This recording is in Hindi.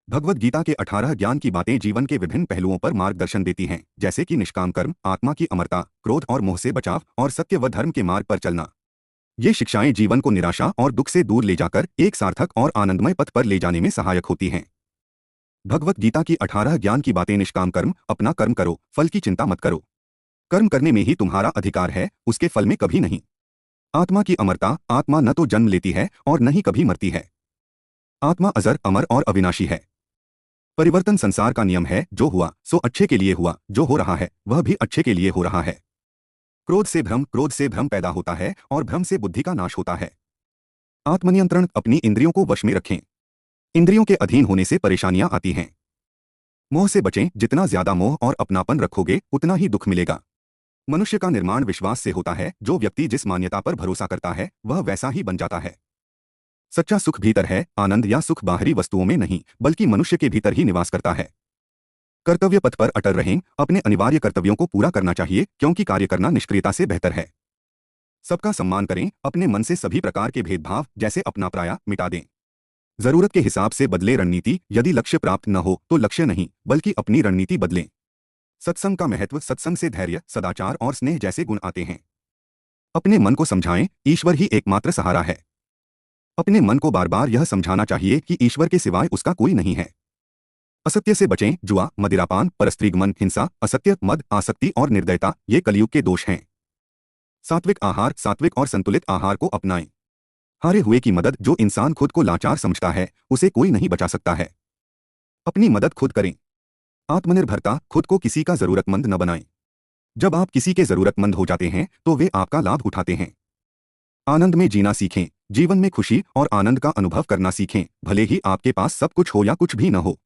भगवद गीता के 18 ज्ञान की बातें जीवन के विभिन्न पहलुओं पर मार्गदर्शन देती हैं, जैसे कि निष्काम कर्म, आत्मा की अमरता, क्रोध और मोह से बचाव और सत्य व धर्म के मार्ग पर चलना। ये शिक्षाएं जीवन को निराशा और दुख से दूर ले जाकर एक सार्थक और आनंदमय पथ पर ले जाने में सहायक होती हैं। भगवद गीता की 18 ज्ञान की बातें। निष्काम कर्म, अपना कर्म करो, फल की चिंता मत करो। कर्म करने में ही तुम्हारा अधिकार है, उसके फल में कभी नहीं। आत्मा की अमरता, आत्मा न तो जन्म लेती है और न ही कभी मरती है। आत्मा अजर, अमर और अविनाशी है। परिवर्तन संसार का नियम है, जो हुआ सो अच्छे के लिए हुआ, जो हो रहा है वह भी अच्छे के लिए हो रहा है। क्रोध से भ्रम पैदा होता है और भ्रम से बुद्धि का नाश होता है। आत्मनियंत्रण, अपनी इंद्रियों को वश में रखें। इंद्रियों के अधीन होने से परेशानियां आती हैं। मोह से बचें, जितना ज्यादा मोह और अपनापन रखोगे उतना ही दुख मिलेगा। मनुष्य का निर्माण विश्वास से होता है, जो व्यक्ति जिस मान्यता पर भरोसा करता है वह वैसा ही बन जाता है। सच्चा सुख भीतर है, आनंद या सुख बाहरी वस्तुओं में नहीं बल्कि मनुष्य के भीतर ही निवास करता है। कर्तव्य पथ पर अटल रहें, अपने अनिवार्य कर्तव्यों को पूरा करना चाहिए, क्योंकि कार्य करना निष्क्रियता से बेहतर है। सबका सम्मान करें, अपने मन से सभी प्रकार के भेदभाव जैसे अपना पराया मिटा दें। जरूरत के हिसाब से बदले रणनीति, यदि लक्ष्य प्राप्त न हो तो लक्ष्य नहीं बल्कि अपनी रणनीति बदलें। सत्संग का महत्व, सत्संग से धैर्य, सदाचार और स्नेह जैसे गुण आते हैं। अपने मन को समझाएं, ईश्वर ही एकमात्र सहारा है। अपने मन को बार बार यह समझाना चाहिए कि ईश्वर के सिवाय उसका कोई नहीं है। असत्य से बचें, जुआ, मदिरापान, परस्त्रीगमन, हिंसा, असत्य, मद, आसक्ति और निर्दयता ये कलयुग के दोष हैं। सात्विक आहार, सात्विक और संतुलित आहार को अपनाएं। हारे हुए की मदद, जो इंसान खुद को लाचार समझता है उसे कोई नहीं बचा सकता है। अपनी मदद खुद करें। आत्मनिर्भरता, खुद को किसी का जरूरतमंद न बनाएं। जब आप किसी के जरूरतमंद हो जाते हैं तो वे आपका लाभ उठाते हैं। आनंद में जीना सीखें, जीवन में खुशी और आनंद का अनुभव करना सीखें, भले ही आपके पास सब कुछ हो या कुछ भी न हो।